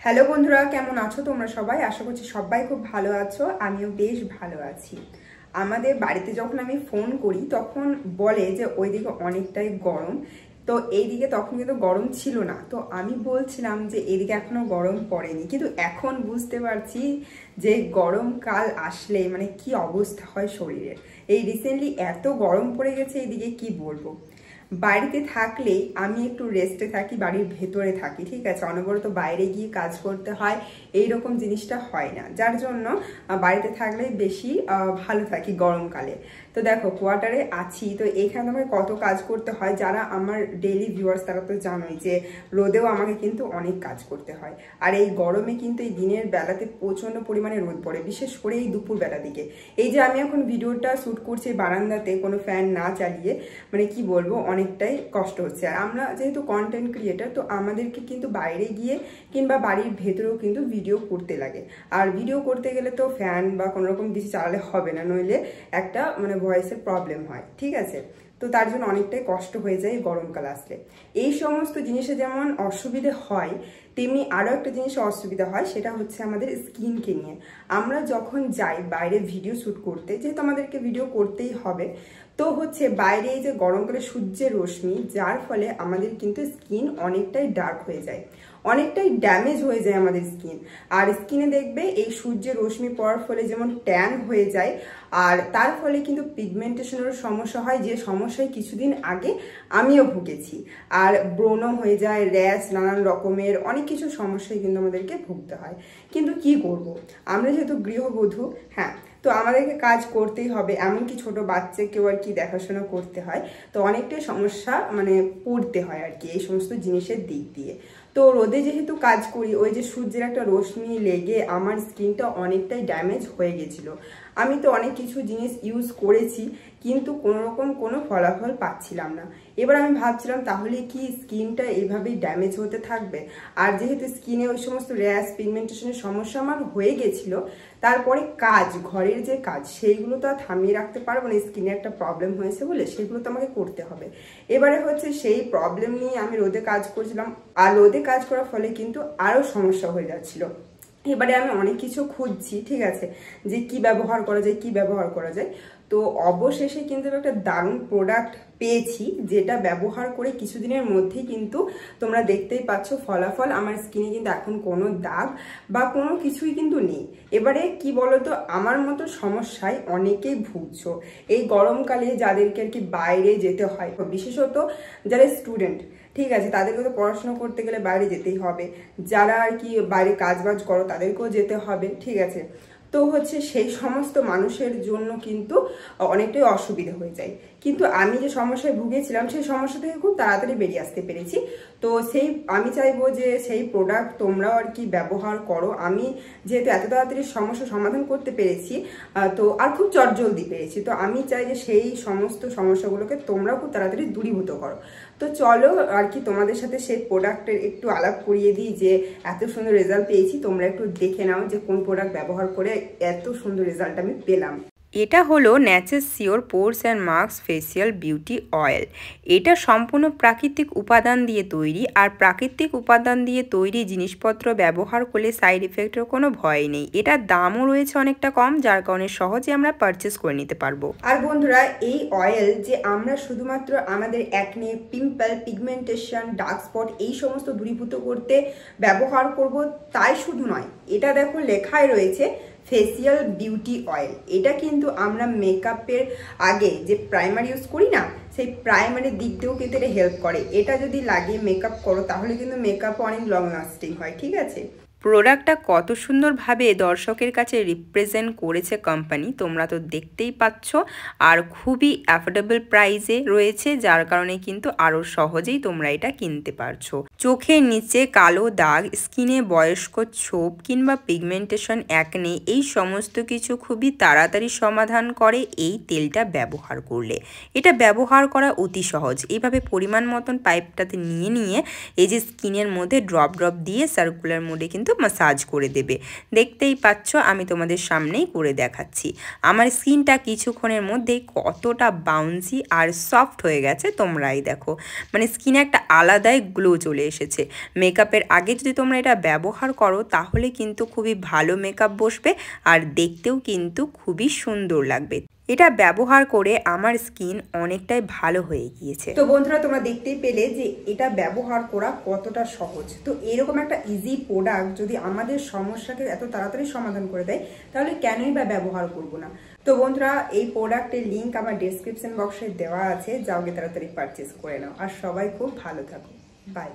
Hello বন্ধুরা, কেমন আছো তোমরা সবাই? আশা করছি সবাই খুব ভালো আছো। আমিও বেশ ভালো আছি। আমাদের বাড়িতে যখন আমি ফোন করি তখন বলে যে ওইদিকে অনেকটাই গরম, তো এইদিকে তখন কিন্তু গরম ছিল না। তো আমি বলছিলাম যে এদিকে এখনো গরম পড়েনি, কিন্তু এখন বুঝতে পারছি যে গরমকাল আসলে মানে কি অবস্থা হয় শরীরের। এই রিসেন্টলি এত গরম পড়ে গেছে এইদিকে, কি বলবো। বাড়িতে থাকলেই আমি একটু রেস্টে থাকি, বাড়ির ভেতরে থাকি, ঠিক আছে, অনবরত বাইরে গিয়ে কাজ করতে হয় এইরকম জিনিসটা হয় না, যার জন্য বাড়িতে থাকলেই বেশি ভালো থাকি গরমকালে। তো দেখো কোয়ার্টারে আছি, তো এখানে আমাকে কত কাজ করতে হয়। যারা আমার ডেইলি ভিউয়ার্স তারা তো জানোই যে রোদেও আমাকে কিন্তু অনেক কাজ করতে হয়। আর এই গরমে কিন্তু এই দিনের বেলাতে প্রচণ্ড পরিমাণে রোদ পড়ে, বিশেষ করে এই দুপুর বেলা দিকে। এই যে আমি এখন ভিডিওটা শ্যুট করছি বারান্দাতে কোনো ফ্যান না চালিয়ে, মানে কি বলবো, অনেকটাই কষ্ট হচ্ছে। আর আমরা যেহেতু কন্টেন্ট ক্রিয়েটার, তো আমাদেরকে কিন্তু বাইরে গিয়ে কিংবা বাড়ির ভেতরেও কিন্তু ভিডিও করতে লাগে। আর ভিডিও করতে গেলে তো ফ্যান বা কোনো রকম কিছু চালালে হবে না, নইলে একটা মানে ভয়েসের প্রবলেম হয়, ঠিক আছে। তো তার জন্য অনেকটাই কষ্ট হয়ে যায় গরমকাল আসলে। এই সমস্ত জিনিসে যেমন অসুবিধে হয়, তেমনি আরও একটা জিনিস অসুবিধা হয়, সেটা হচ্ছে আমাদের স্কিনকে নিয়ে। আমরা যখন যাই বাইরে ভিডিও শ্যুট করতে, যেহেতু আমাদেরকে ভিডিও করতেই হবে, তো হচ্ছে বাইরে এই যে গরমকালে সূর্যের রশ্মি, যার ফলে আমাদের কিন্তু স্কিন অনেকটাই ডার্ক হয়ে যায়, অনেকটাই ড্যামেজ হয়ে যায় আমাদের স্কিন। আর স্কিনে দেখবে এই সূর্যের রশ্মি পড়ার ফলে যেমন ট্যান হয়ে যায়, আর তার ফলে কিন্তু পিগমেন্টেশনের সমস্যা হয়, যে সমস্যায় কিছুদিন আগে আমিও ভুগেছি। আর ব্রণ হয়ে যায়, র্যাশ, নানান রকমের অনেক কিছু সমস্যায় কিন্তু আমাদেরকে ভুগতে হয়। কিন্তু কি করব, আমরা যেহেতু গৃহবধূ, হ্যাঁ, তো আমাদেরকে কাজ করতেই হবে। এমনকি ছোট বাচ্চাকেও আর কি দেখাশোনা করতে হয়, তো অনেকটাই সমস্যা মানে পড়তে হয় আর কি এই সমস্ত জিনিসের দিক দিয়ে। তো রোদে যেহেতু কাজ করি, ওই যে সূর্যের একটা রশ্মি লেগে আমার স্কিনটা অনেকটাই ড্যামেজ হয়ে গেছিলো। আমি তো অনেক কিছু জিনিস ইউজ করেছি, কিন্তু কোনো রকম কোনো ফলাফল পাচ্ছিলাম না। এবার আমি ভাবছিলাম তাহলে কি স্কিনটা এইভাবেই ড্যামেজ হতে থাকবে? আর যেহেতু স্কিনে ওই সমস্ত র্যাশ, পিগমেন্টেশনের সমস্যা আমার হয়ে গেছিলো, তারপরে কাজ, ঘরের যে কাজ, সেইগুলো তো আর থামিয়ে রাখতে পারবো না। স্কিনে একটা প্রবলেম হয়েছে বলে সেগুলো তো আমাকে করতে হবে। এবারে হচ্ছে সেই প্রবলেম নিয়ে আমি রোদে কাজ করছিলাম, আর রোদে কাজ করার ফলে কিন্তু আরও সমস্যা হয়ে যাচ্ছিলো। এবারে আমি অনেক কিছু খুঁজছি, ঠিক আছে, যে কি ব্যবহার করা যায়, কি ব্যবহার করা যায়। তো অবশেষে কিন্তু একটা দারুণ প্রোডাক্ট পেয়েছি, যেটা ব্যবহার করে কিছুদিনের মধ্যেই কিন্তু তোমরা দেখতেই পাচ্ছ ফলাফল। আমার স্কিনে কিন্তু এখন কোনো দাগ বা কোনো কিছুই কিন্তু নেই। এবারে কি বলতো, আমার মতো সমস্যায় অনেকেই ভুগছো এই গরমকালে, যাদেরকে আর কি বাইরে যেতে হয়, বিশেষত যারা স্টুডেন্ট, ঠিক আছে, তাদেরকে তো পড়াশোনা করতে গেলে বাইরে যেতেই হবে। যারা আর কি বাইরে কাজবাজ করো তাদেরকেও যেতে হবে, ঠিক আছে। তো হচ্ছে সেই সমস্ত মানুষের জন্য কিন্তু অনেকটাই অসুবিধা হয়ে যায়। কিন্তু আমি যে সমস্যায় ভুগেছিলাম সেই সমস্যা থেকে খুব তাড়াতাড়ি বেরিয়ে আসতে পেরেছি। তো আমি চাইবো যে সেই প্রোডাক্ট তোমরাও আর কি ব্যবহার করো। আমি যেহেতু এত তাড়াতাড়ি সমস্যা সমাধান করতে পেরেছি, তো আর খুব চটজলদি পেরেছি, তো আমি চাই যে সেই সমস্ত সমস্যাগুলোকে তোমরাও খুব তাড়াতাড়ি দূরীভূত করো। তো চলো আর কি তোমাদের সাথে সেই প্রোডাক্টের একটু আলাপ করিয়ে দিই, যে এত সুন্দর রেজাল্ট পেয়েছি। তোমরা একটু দেখে নাও যে কোন প্রোডাক্ট ব্যবহার করে এত সুন্দর রেজাল্ট আমি পেলাম। এটা হলো Nature sure পোরস and mask facial beauty oil. এটা সম্পূর্ণ প্রাকৃতিক উপাদান দিয়ে তৈরি, আর প্রাকৃতিক উপাদান দিয়ে তৈরি জিনিসপত্র ব্যবহার করলে সাইড ইফেক্টের কোনো ভয় নেই। এটার দামও রয়েছে অনেকটা কম, যার কারণে সহজে আমরা পারচেস করে নিতে পারবো। আর বন্ধুরা, এই অয়েল যে আমরা শুধুমাত্র আমাদের acne, pimple, pigmentation, dark spot এই সমস্ত দূরীভূত করতে ব্যবহার করব তাই শুধু নয়, এটা দেখো লেখাই রয়েছে ফেসিয়াল বিউটি অয়েল। এটা কিন্তু আমরা মেকআপের আগে যে প্রাইমার ইউজ করি না, সেই প্রাইমারির দিক দিয়েও কিন্তু এটা হেল্প করে। এটা যদি লাগিয়ে মেকআপ করো তাহলে কিন্তু মেকআপ অনেক লং লাস্টিং হয়, ঠিক আছে। প্রোডাক্টটা কত সুন্দরভাবে দর্শকের কাছে রিপ্রেজেন্ট করেছে কোম্পানি, তোমরা তো দেখতেই পাচ্ছ। আর খুবই অ্যাফোর্ডেবল প্রাইসে রয়েছে, যার কারণে কিন্তু আরও সহজেই তোমরা এটা কিনতে পারছো। চোখের নিচে কালো দাগ, স্কিনে বয়স্ক ছোপ কিংবা পিগমেন্টেশন, অ্যাকনে এই সমস্ত কিছু খুবই তাড়াতাড়ি সমাধান করে এই তেলটা ব্যবহার করলে। এটা ব্যবহার করা অতি সহজ। এইভাবে পরিমাণ মতন পাইপটাতে নিয়ে এই যে স্কিনের মধ্যে ড্রপ ড্রপ দিয়ে সার্কুলার মোডে কিন্তু মাসাজ করে দেবে। দেখতেই পাচ্ছ আমি তোমাদের সামনেই করে দেখাচ্ছি। আমার স্কিনটা কিছুক্ষণের মধ্যেই কতটা বাউন্সি আর সফট হয়ে গেছে তোমরাই দেখো, মানে স্কিনে একটা আলাদাই গ্লো চলে এসেছে। মেকআপের আগে যদি তোমরা এটা ব্যবহার করো তাহলে কিন্তু খুবই ভালো মেকআপ বসবে আর দেখতেও কিন্তু খুবই সুন্দর লাগবে। এটা ব্যবহার করে আমার স্কিন অনেকটাই ভালো হয়ে গিয়েছে। তো বন্ধুরা তোমরা দেখতেই পেলে যে এটা ব্যবহার করা কতটা সহজ। তো এরকম একটা ইজি প্রোডাক্ট যদি আমাদের সমস্যাকে এত তাড়াতাড়ি সমাধান করে দেয় তাহলে কেনই বা ব্যবহার করব না। তো বন্ধুরা এই প্রোডাক্টের লিঙ্ক আমার ডেসক্রিপশন বক্সে দেওয়া আছে, যাও গিয়ে তাড়াতাড়ি পারচেস করে নাও। আর সবাই খুব ভালো থাকো, বাই।